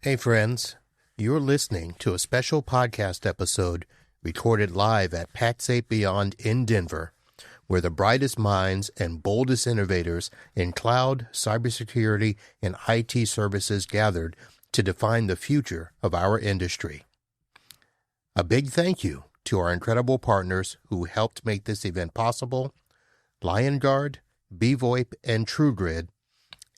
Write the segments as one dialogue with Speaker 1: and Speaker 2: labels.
Speaker 1: Hey friends, you're listening to a special podcast episode recorded live at PAX8 Beyond in Denver, where the brightest minds and boldest innovators in cloud, cybersecurity, and IT services gathered to define the future of our industry. A big thank you to our incredible partners who helped make this event possible, LionGuard, BVoIP, and TrueGrid,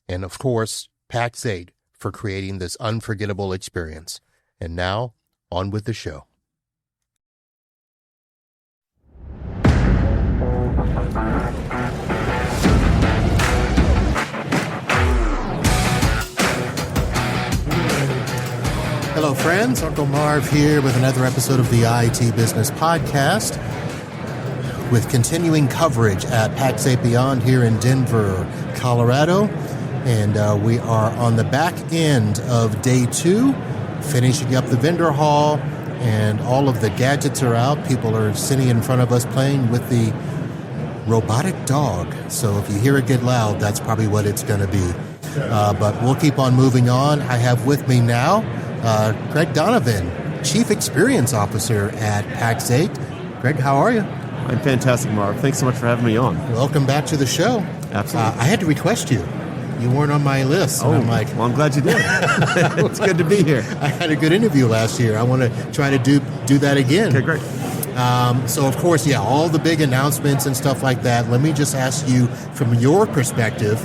Speaker 1: and of course, PAX8 for creating this unforgettable experience. And now, on with the show. Hello, friends. Uncle Marv here with another episode of the IT Business Podcast, with continuing coverage at PAX8 Beyond here in Denver, Colorado. And we are on the back end of day 2, finishing up the vendor hall, and all of the gadgets are out. People are sitting in front of us playing with the robotic dog. So if you hear it get loud, that's probably what it's going to be. But we'll keep on moving on. I have with me now Craig Donovan, Chief Experience Officer at PAX8. Greg, how are you?
Speaker 2: I'm fantastic, Marv. Thanks so much for having me on.
Speaker 1: Welcome back to the show.
Speaker 2: Absolutely.
Speaker 1: I had to request you. You weren't on my list.
Speaker 2: Oh,
Speaker 1: I'm like,
Speaker 2: well, I'm glad you did. It's good to be here.
Speaker 1: I had a good interview last year. I want to try to do that again.
Speaker 2: Okay, great.
Speaker 1: So, of course, all the big announcements and stuff like that. Let me just ask you from your perspective.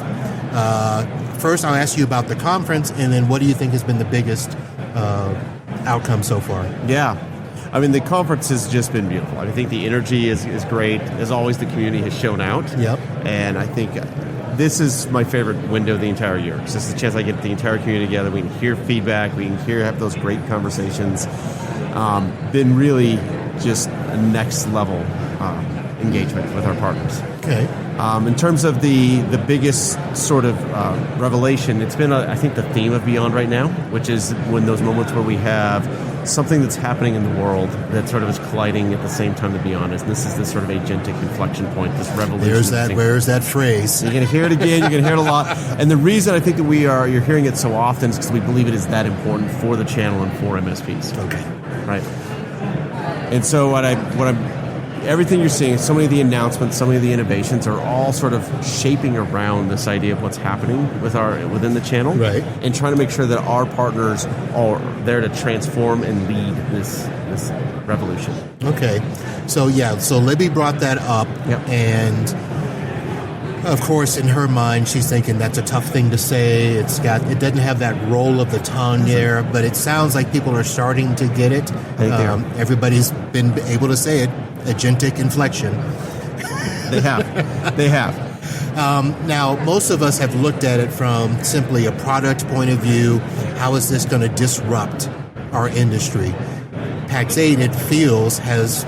Speaker 1: First, I'll ask you about the conference, and then what do you think has been the biggest outcome so far?
Speaker 2: Yeah. I mean, the conference has just been beautiful. I think the energy is great. As always, the community has shown out.
Speaker 1: Yep.
Speaker 2: And I think this is my favorite window of the entire year. It's just a chance I get the entire community together. We can hear feedback. We can have those great conversations. Been really just a next level engagement with our partners.
Speaker 1: Okay.
Speaker 2: In terms of the biggest sort of revelation, it's been, I think, the theme of Beyond right now, which is when those moments where we have something that's happening in the world that sort of is colliding at the same time that Beyond is. And this is this sort of agentic inflection point, this revolution.
Speaker 1: Where's that phrase?
Speaker 2: You're going to hear it again. You're going to hear it a lot. And the reason I think that you're hearing it so often is because we believe it is that important for the channel and for MSPs.
Speaker 1: Okay.
Speaker 2: Right. And so everything you're seeing, so many of the announcements, so many of the innovations are all sort of shaping around this idea of what's happening within the channel,
Speaker 1: right?
Speaker 2: And trying to make sure that our partners are there to transform and lead this revolution.
Speaker 1: Okay, so Libby brought that up,
Speaker 2: yep.
Speaker 1: And of course, in her mind, she's thinking that's a tough thing to say. It doesn't have that roll of the tongue there, but it sounds like people are starting to get it. Everybody's been able to say it. Agentic inflection.
Speaker 2: They have.
Speaker 1: Now, most of us have looked at it from simply a product point of view. How is this going to disrupt our industry? PAX8, it feels, has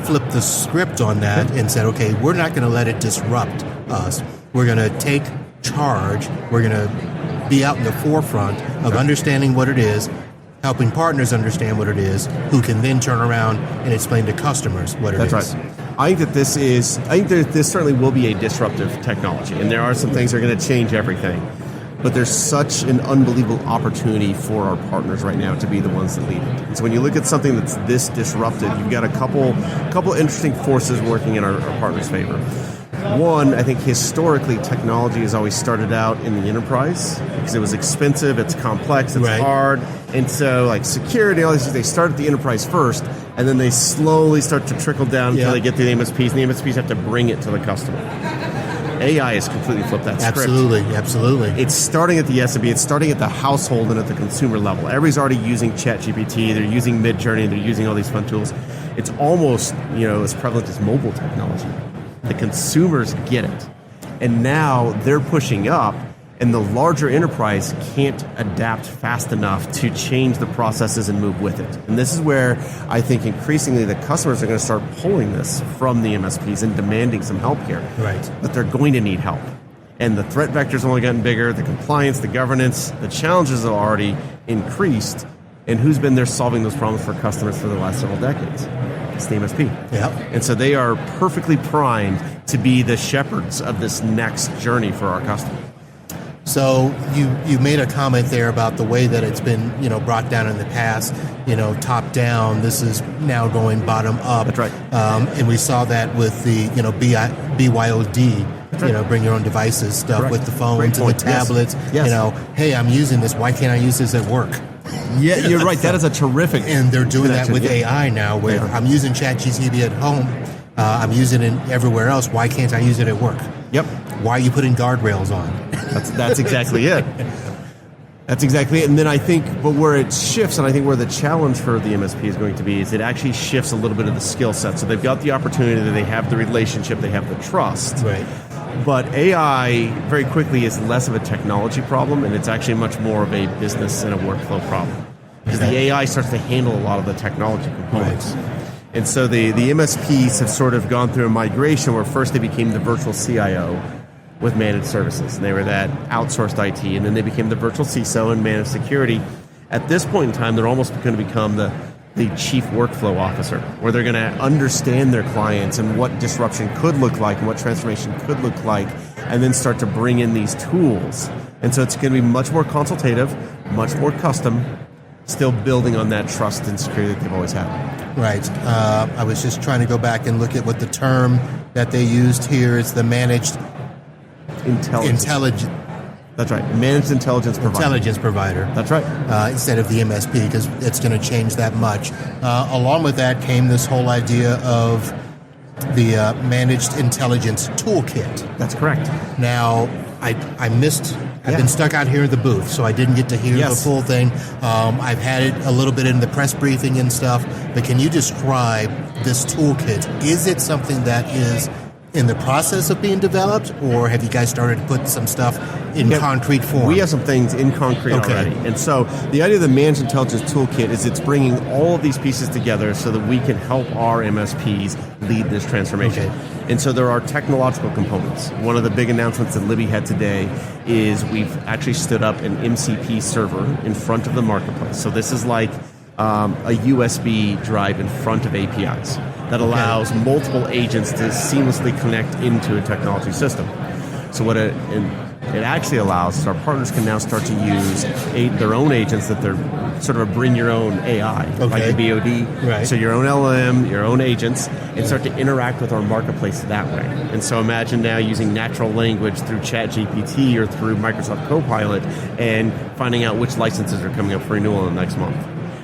Speaker 1: flipped the script on that and said, okay, we're not going to let it disrupt us. We're going to take charge. We're going to be out in the forefront of understanding what it is, helping partners understand what it is, who can then turn around and explain to customers what it is.
Speaker 2: That's right. I think that this certainly will be a disruptive technology, and there are some things that are going to change everything. But there's such an unbelievable opportunity for our partners right now to be the ones that lead it. And so when you look at something that's this disruptive, you've got a couple interesting forces working in our partners' favor. One, I think historically technology has always started out in the enterprise because it was expensive, it's complex, it's hard. And so like security, all these things, they start at the enterprise first, and then they slowly start to trickle down until they get to the MSPs, and the MSPs have to bring it to the customer. AI has completely flipped that script.
Speaker 1: Absolutely.
Speaker 2: It's starting at the SMB, it's starting at the household and at the consumer level. Everybody's already using ChatGPT, they're using Midjourney, they're using all these fun tools. It's almost, as prevalent as mobile technology. The consumers get it. And now they're pushing up, and the larger enterprise can't adapt fast enough to change the processes and move with it. And this is where I think increasingly the customers are going to start pulling this from the MSPs and demanding some help here.
Speaker 1: Right.
Speaker 2: But they're going to need help. And the threat vector's only gotten bigger, the compliance, the governance, the challenges have already increased. And who's been there solving those problems for customers for the last several decades? It's the MSP.
Speaker 1: Yep.
Speaker 2: And so they are perfectly primed to be the shepherds of this next journey for our customers.
Speaker 1: So you made a comment there about the way that it's been, brought down in the past, top down. This is now going bottom up.
Speaker 2: That's right.
Speaker 1: And we saw that with the, BYOD,
Speaker 2: right.
Speaker 1: Bring your own devices stuff.
Speaker 2: Correct.
Speaker 1: With the phones
Speaker 2: Great
Speaker 1: and
Speaker 2: point.
Speaker 1: the tablets.
Speaker 2: Yes.
Speaker 1: Hey, I'm using this. Why can't I use this at work?
Speaker 2: Yeah, you're right. That is a terrific.
Speaker 1: And they're doing that with
Speaker 2: connection.
Speaker 1: AI now, where I'm using ChatGPT at home. I'm using it everywhere else. Why can't I use it at work?
Speaker 2: Yep.
Speaker 1: Why are you putting guardrails on?
Speaker 2: That's exactly it. That's exactly it. And then I think, but where it shifts, and I think where the challenge for the MSP is going to be, is it actually shifts a little bit of the skill set. So they've got the opportunity, they have the relationship, they have the trust.
Speaker 1: Right.
Speaker 2: But AI very quickly is less of a technology problem, and it's actually much more of a business and a workflow problem. Because the AI starts to handle a lot of the technology components.
Speaker 1: Right.
Speaker 2: And so the MSPs have sort of gone through a migration where first they became the virtual CIO with managed services. And they were that outsourced IT, and then they became the virtual CISO and managed security. At this point in time, they're almost going to become the chief workflow officer, where they're going to understand their clients and what disruption could look like and what transformation could look like, and then start to bring in these tools. And so it's going to be much more consultative, much more custom, still building on that trust and security that they've always had.
Speaker 1: Right. I was just trying to go back and look at what the term that they used here is the managed intelligence.
Speaker 2: That's right. Managed intelligence provider.
Speaker 1: Intelligence provider.
Speaker 2: That's right.
Speaker 1: Instead of the MSP, because it's going to change that much. Along with that came this whole idea of the Managed Intelligence Toolkit.
Speaker 2: That's correct.
Speaker 1: Now, I missed... I've been stuck out here in the booth, so I didn't get to hear the full thing. I've had it a little bit in the press briefing and stuff, but can you describe this toolkit? Is it something that is in the process of being developed, or have you guys started to put some stuff in concrete form?
Speaker 2: We have some things in concrete already. And so the idea of the Managed Intelligence Toolkit is it's bringing all of these pieces together so that we can help our MSPs lead this transformation.
Speaker 1: Okay.
Speaker 2: And so there are technological components. One of the big announcements that Libby had today is we've actually stood up an MCP server in front of the marketplace. So this is like a USB drive in front of APIs that allows multiple agents to seamlessly connect into a technology system. So what it actually allows is our partners can now start to use their own agents that they're sort of a bring your own AI, like the BOD.
Speaker 1: Right.
Speaker 2: So your own LLM, your own agents, and start to interact with our marketplace that way. And so imagine now using natural language through ChatGPT or through Microsoft Copilot and finding out which licenses are coming up for renewal in the next month.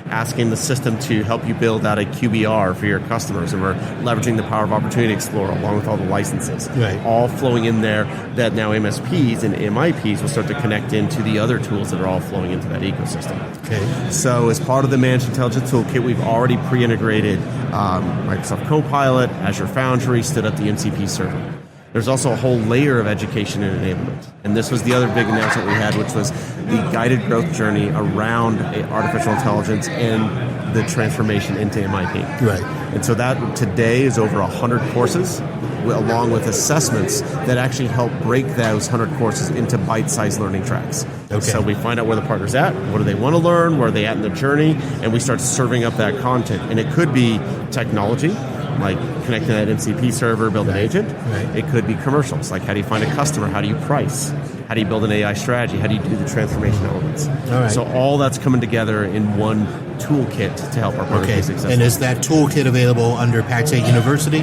Speaker 2: Asking the system to help you build out a QBR for your customers, and we're leveraging the power of Opportunity Explorer along with all the licenses.
Speaker 1: Right.
Speaker 2: All flowing in there that now MSPs and MIPs will start to connect into the other tools that are all flowing into that ecosystem.
Speaker 1: Okay.
Speaker 2: So as part of the Managed Intelligence Toolkit, we've already pre-integrated Microsoft Copilot, Azure Foundry, stood up the MCP server. There's also a whole layer of education and enablement. And this was the other big announcement we had, which was the guided growth journey around artificial intelligence and the transformation into MIP.
Speaker 1: Right.
Speaker 2: And so that today is over 100 courses, along with assessments that actually help break those 100 courses into bite-sized learning tracks.
Speaker 1: Okay.
Speaker 2: So we find out where the partner's at, what do they want to learn, where are they at in their journey, and we start serving up that content. And it could be technology, like connecting that MCP server, build an agent.
Speaker 1: Right.
Speaker 2: It could be commercials, like how do you find a customer, how do you price, how do you build an AI strategy, how do you do the transformation elements.
Speaker 1: All right.
Speaker 2: So all that's coming together in one toolkit to help our partners be successful.
Speaker 1: And is that toolkit available under Pax8 University?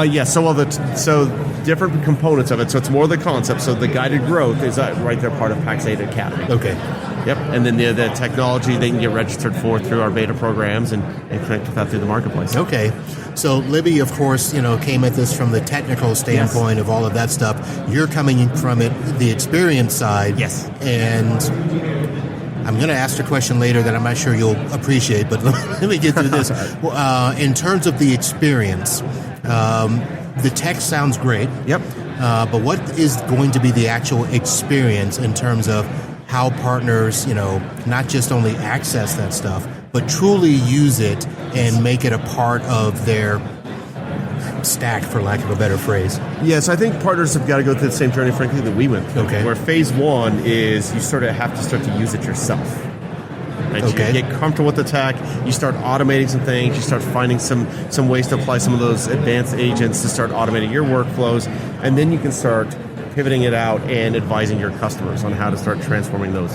Speaker 2: Yes, so different components of it. So it's more the concept. So the guided growth is right there, part of Pax8 Academy.
Speaker 1: Okay.
Speaker 2: Yep, and then the technology they can get registered for through our beta programs and connect with that through the marketplace.
Speaker 1: Okay. So Libby, of course, came at this from the technical standpoint of all of that stuff. You're coming from it, the experience side.
Speaker 2: Yes.
Speaker 1: And I'm going to ask a question later that I'm not sure you'll appreciate, but let me get through this. In terms of the experience, the tech sounds great.
Speaker 2: Yep.
Speaker 1: But what is going to be the actual experience in terms of how partners, not just only access that stuff, but truly use it and make it a part of their stack, for lack of a better phrase?
Speaker 2: Yes, I think partners have got to go through the same journey, frankly, that we went through.
Speaker 1: Okay.
Speaker 2: Where phase one is you sort of have to start to use it yourself. Right?
Speaker 1: Okay.
Speaker 2: You get comfortable with the tech, you start automating some things, you start finding some ways to apply some of those advanced agents to start automating your workflows, and then you can start pivoting it out and advising your customers on how to start transforming those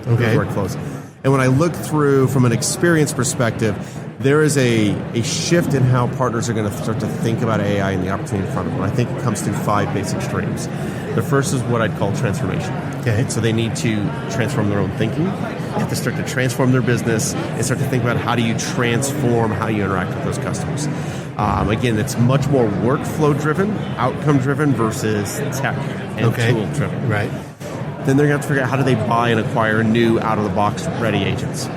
Speaker 2: workflows. And when I look through from an experience perspective, there is a shift in how partners are going to start to think about AI and the opportunity in front of them. I think it comes through 5 basic streams. The first is what I'd call transformation.
Speaker 1: Okay.
Speaker 2: So they need to transform their own thinking. They have to start to transform their business and start to think about how do you transform how you interact with those customers. Again, it's much more workflow-driven, outcome-driven versus tech and tool-driven.
Speaker 1: Right.
Speaker 2: Then they're going to have to figure out how do they buy and acquire new out-of-the-box ready agents.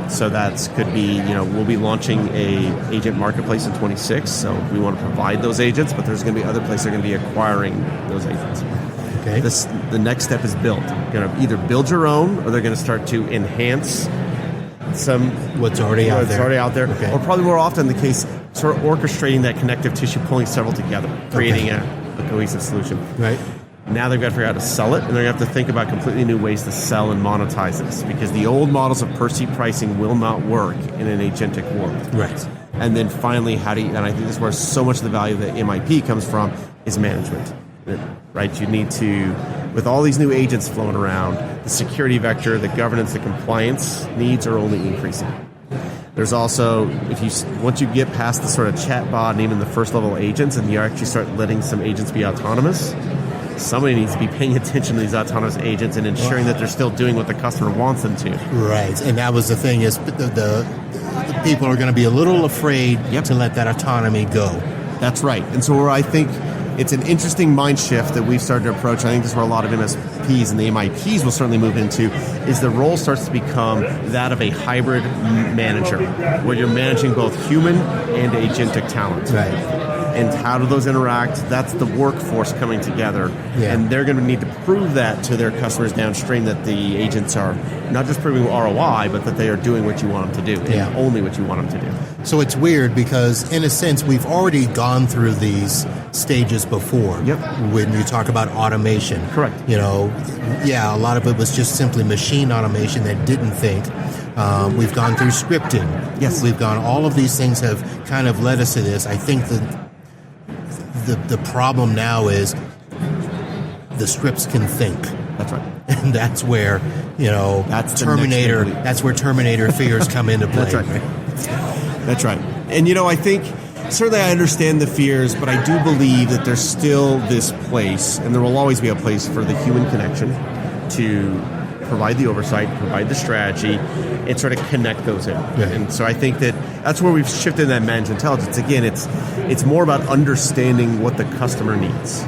Speaker 2: So that could be, we'll be launching a agent marketplace in 26. So we want to provide those agents, but there's going to be other places that are going to be acquiring those agents.
Speaker 1: Okay.
Speaker 2: The next step is build. You're going to either build your own, or they're going to start to enhance
Speaker 1: what's already out there.
Speaker 2: Okay. Or probably more often the case, sort of orchestrating that connective tissue, pulling several together, creating a cohesive solution.
Speaker 1: Right.
Speaker 2: Now they've got to figure out how to sell it, and they're going to have to think about completely new ways to sell and monetize this, because the old models of per seat pricing will not work in an agentic world.
Speaker 1: Right.
Speaker 2: And then finally, and I think this is where so much of the value that MIP comes from, is management. Right? You need to, with all these new agents flowing around, the security vector, the governance, the compliance needs are only increasing. There's also, once you get past the sort of chatbot and even the first level agents, and you actually start letting some agents be autonomous, somebody needs to be paying attention to these autonomous agents and ensuring that they're still doing what the customer wants them to.
Speaker 1: Right, and that was the thing, is the people are going to be a little afraid to let that autonomy go.
Speaker 2: That's right. And so where I think it's an interesting mind shift that we've started to approach, I think this is where a lot of MSPs and the MIPs will certainly move into, is the role starts to become that of a hybrid manager, where you're managing both human and agentic talent.
Speaker 1: Right.
Speaker 2: And how do those interact? That's the workforce coming together. Yeah. And they're going to need to prove that to their customers downstream, that the agents are not just proving ROI, but that they are doing what you want them to do, and only what you want them to do.
Speaker 1: So it's weird because, in a sense, we've already gone through these stages before.
Speaker 2: Yep.
Speaker 1: When you talk about automation.
Speaker 2: Correct.
Speaker 1: A lot of it was just simply machine automation that didn't think. We've gone through scripting.
Speaker 2: Yes.
Speaker 1: We've gone, all of these things have kind of led us to this. I think that the problem now is the scripts can think.
Speaker 2: That's right.
Speaker 1: And that's where,
Speaker 2: that's
Speaker 1: Terminator. That's where Terminator fears come into play.
Speaker 2: That's right. That's right. And I think certainly I understand the fears, but I do believe that there's still this place, and there will always be a place for the human connection to provide the oversight, provide the strategy, and sort of connect those in. Yeah. And so I think that's where we've shifted in that managed intelligence. Again, it's more about understanding what the customer needs,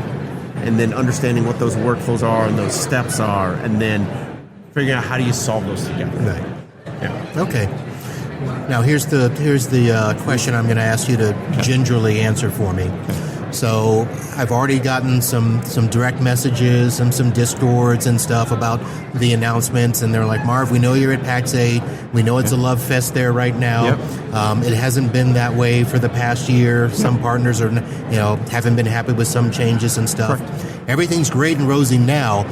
Speaker 2: and then understanding what those workflows are and those steps are, and then figuring out how do you solve those together.
Speaker 1: Right.
Speaker 2: Yeah.
Speaker 1: Okay. Now here's the question I'm going to ask you to gingerly answer for me. So I've already gotten some direct messages and some Discords and stuff about the announcements, and they're like, Marv, we know you're at PAX 8. We know it's a love fest there right now. Yep. It hasn't been that way for the past year. Some partners are, haven't been happy with some changes and stuff.
Speaker 2: Correct.
Speaker 1: Everything's great and rosy now.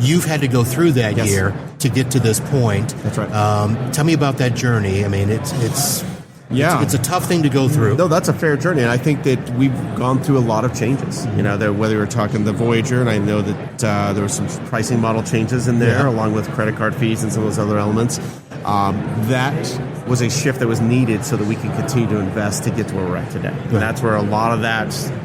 Speaker 1: You've had to go through that year to get to this point.
Speaker 2: That's right.
Speaker 1: Tell me about that journey. I mean, it's a tough thing to go through.
Speaker 2: No, that's a fair journey, and I think that we've gone through a lot of changes. Whether we're talking the Voyager, and I know that there were some pricing model changes in there, along with credit card fees and some of those other elements. That was a shift that was needed so that we can continue to invest to get to where we're at today. Right. And that's where a lot of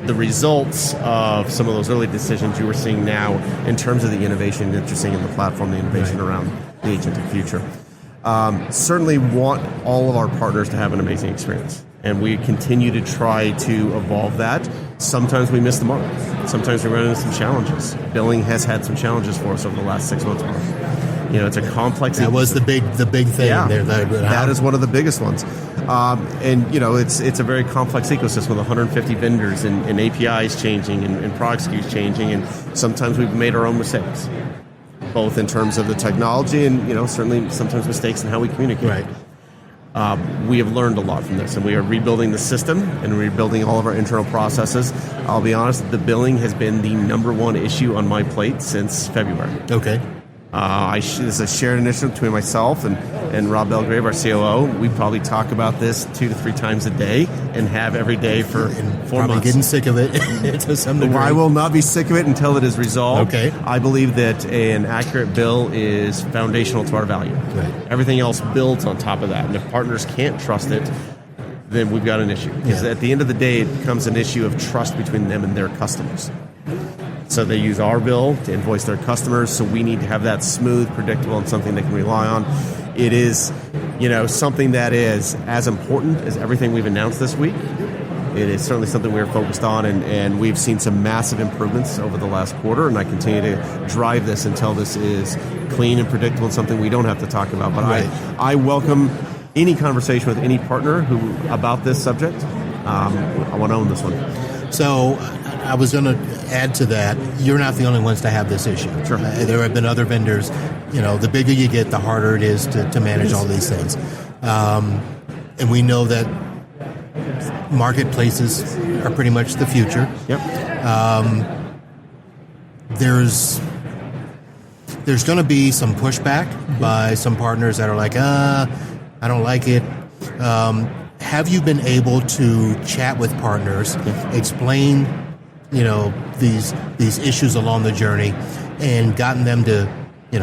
Speaker 2: the results of some of those early decisions you were seeing now in terms of the innovation that you're seeing in the platform, the innovation around the agentic future. Certainly want all of our partners to have an amazing experience, and we continue to try to evolve that. Sometimes we miss the mark. Sometimes we run into some challenges. Billing has had some challenges for us over the last 6 months. It's a complex.
Speaker 1: That was the big thing.
Speaker 2: Yeah,
Speaker 1: there.
Speaker 2: That is one of the biggest ones. It's a very complex ecosystem with 150 vendors and APIs changing and product SKUs changing, and sometimes we've made our own mistakes, both in terms of the technology and certainly sometimes mistakes in how we communicate.
Speaker 1: Right.
Speaker 2: We have learned a lot from this, and we are rebuilding the system and rebuilding all of our internal processes. I'll be honest, the billing has been the number one issue on my plate since February.
Speaker 1: Okay.
Speaker 2: This is a shared initiative between myself and and Rob Belgrave, our COO, we probably talk about this 2 to 3 times a day and have every day for 4
Speaker 1: Probably
Speaker 2: months.
Speaker 1: getting sick of it to some degree.
Speaker 2: I will not be sick of it until it is resolved.
Speaker 1: Okay.
Speaker 2: I believe that an accurate bill is foundational to our value.
Speaker 1: Right.
Speaker 2: Everything else builds on top of that. And if partners can't trust it, then we've got an issue. Because at the end of the day, it becomes an issue of trust between them and their customers. So they use our bill to invoice their customers, so we need to have that smooth, predictable, and something they can rely on. It is, something that is as important as everything we've announced this week. It is certainly something we're focused on, and we've seen some massive improvements over the last quarter, and I continue to drive this until this is clean and predictable and something we don't have to talk about. But
Speaker 1: Right.
Speaker 2: I welcome any conversation with any partner about this subject. I want to own this one.
Speaker 1: So I was going to add to that, you're not the only ones to have this issue.
Speaker 2: Sure.
Speaker 1: There have been other vendors. The bigger you get, the harder it is to manage all these things. And we know that marketplaces are pretty much the future.
Speaker 2: Yep.
Speaker 1: There's going to be some pushback by some partners that are like, I don't like it. Have you been able to chat with partners, explain, these issues along the journey, and gotten them to,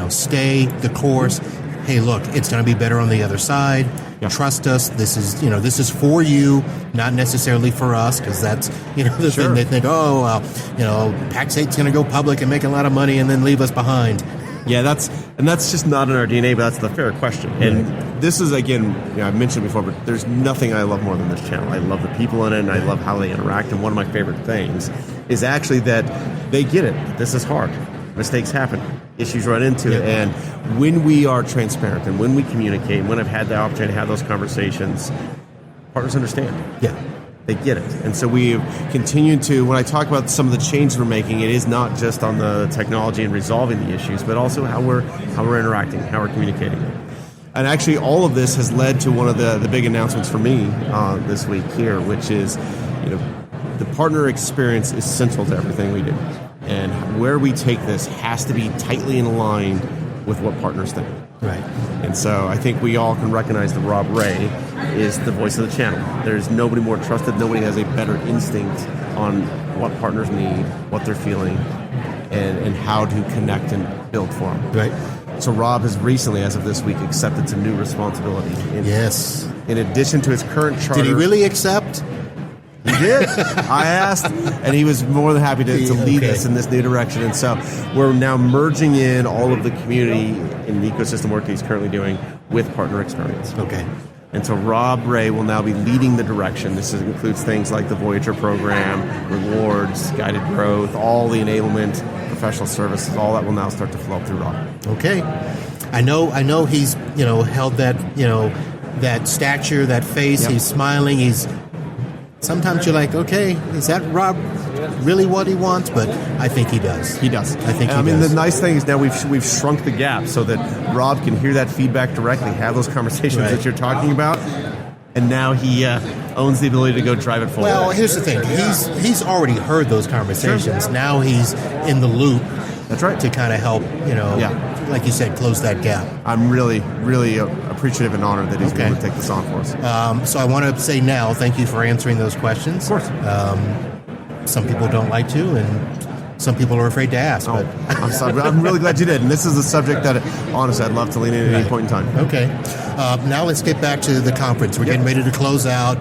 Speaker 1: stay the course? Hey, look, it's going to be better on the other side.
Speaker 2: Yeah.
Speaker 1: Trust us. This is for you, not necessarily for us, because that's, the thing they think. Oh, well, Pax8's going to go public and make a lot of money and then leave us behind.
Speaker 2: Yeah, that's just not in our DNA, but that's the fair question. And this is, again, I've mentioned it before, but there's nothing I love more than this channel. I love the people in it, and I love how they interact. And one of my favorite things is actually that they get it. This is hard. Mistakes happen. Issues run into it. And when we are transparent and when we communicate, and when I've had the opportunity to have those conversations, partners understand.
Speaker 1: Yeah.
Speaker 2: They get it. And so we continue to, when I talk about some of the changes we're making, it is not just on the technology and resolving the issues, but also how we're interacting, how we're communicating. And actually all of this has led to one of the big announcements for me this week here, which is, the partner experience is central to everything we do. And where we take this has to be tightly in line with what partners think.
Speaker 1: Right.
Speaker 2: And so I think we all can recognize that Rob Ray is the voice of the channel. There's nobody more trusted. Nobody has a better instinct on what partners need, what they're feeling, and how to connect and build for them.
Speaker 1: Right.
Speaker 2: So Rob has recently, as of this week, accepted some new responsibility.
Speaker 1: Yes.
Speaker 2: In addition to his current charter.
Speaker 1: Did he really accept?
Speaker 2: He did. I asked, and he was more than happy to lead us in this new direction. And so we're now merging in all of the community and the ecosystem work that he's currently doing with partner experience.
Speaker 1: Okay.
Speaker 2: And so Rob Ray will now be leading the direction. This includes things like the Voyager program, rewards, guided growth, all the enablement, professional services, all that will now start to flow through Rob.
Speaker 1: Okay. I know he's, held that, that stature, that face.
Speaker 2: Yep.
Speaker 1: He's smiling. Sometimes you're like, okay, is that Rob really what he wants? But I think he does.
Speaker 2: He does.
Speaker 1: I think he does.
Speaker 2: I mean, the nice thing is now we've shrunk the gap so that Rob can hear that feedback directly, have those conversations that you're talking about, and now he owns the ability to go drive it forward.
Speaker 1: Well, here's the thing. He's already heard those conversations. Sure. Now he's in the loop.
Speaker 2: That's right.
Speaker 1: To kind of help, like you said, close that gap.
Speaker 2: I'm really, really appreciative and honored that he's able to take this on for us.
Speaker 1: So I want to say now, thank you for answering those questions.
Speaker 2: Of course.
Speaker 1: Some people don't like to, and some people are afraid to ask.
Speaker 2: Oh,
Speaker 1: but
Speaker 2: I'm sorry. I'm really glad you did. And this is a subject that, honestly, I'd love to lean in at any point in time.
Speaker 1: Okay. Now let's get back to the conference. We're getting ready to close out.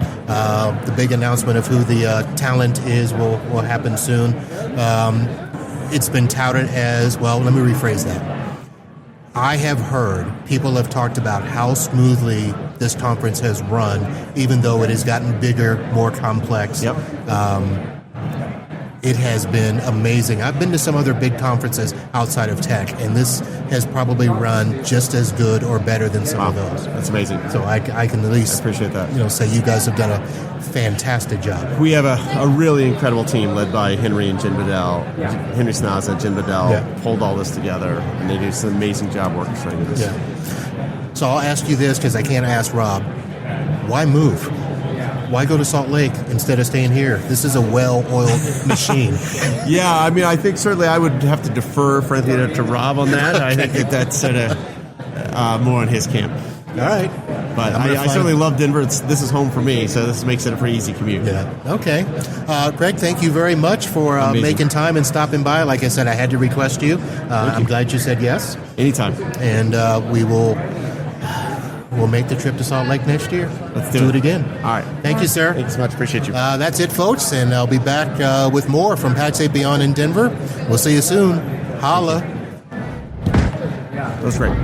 Speaker 1: The big announcement of who the talent is will happen soon. It's been touted as, well, let me rephrase that. I have heard people have talked about how smoothly this conference has run, even though it has gotten bigger, more complex.
Speaker 2: Yep.
Speaker 1: It has been amazing. I've been to some other big conferences outside of tech, and this has probably run just as good or better than some of those.
Speaker 2: That's amazing.
Speaker 1: So I can at least
Speaker 2: appreciate that.
Speaker 1: Say you guys have done a fantastic job.
Speaker 2: We have a really incredible team led by Henry and Jen Bedell. Henry Snaza and Jen Bedell pulled all this together, and they do some amazing job orchestrating this.
Speaker 1: Yeah. So I'll ask you this because I can't ask Rob. Why move? Why go to Salt Lake instead of staying here? This is a well-oiled machine.
Speaker 2: Yeah, I mean, I think certainly I would have to defer, frankly, to Rob on that. I think that's sort of more in his camp.
Speaker 1: All right.
Speaker 2: But I certainly love Denver. This is home for me, so this makes it a pretty easy commute.
Speaker 1: Yeah. Okay. Craig, thank you very much for making time and stopping by. Like I said, I had to request you. I'm glad you said yes.
Speaker 2: Anytime.
Speaker 1: And we'll make the trip to Salt Lake next year.
Speaker 2: Let's do
Speaker 1: it again.
Speaker 2: All right.
Speaker 1: Thank you, sir.
Speaker 2: Thanks so much. Appreciate you.
Speaker 1: That's it, folks, and I'll be back with more from PaxSafe Beyond in Denver. We'll see you soon. Holla.
Speaker 2: That was great.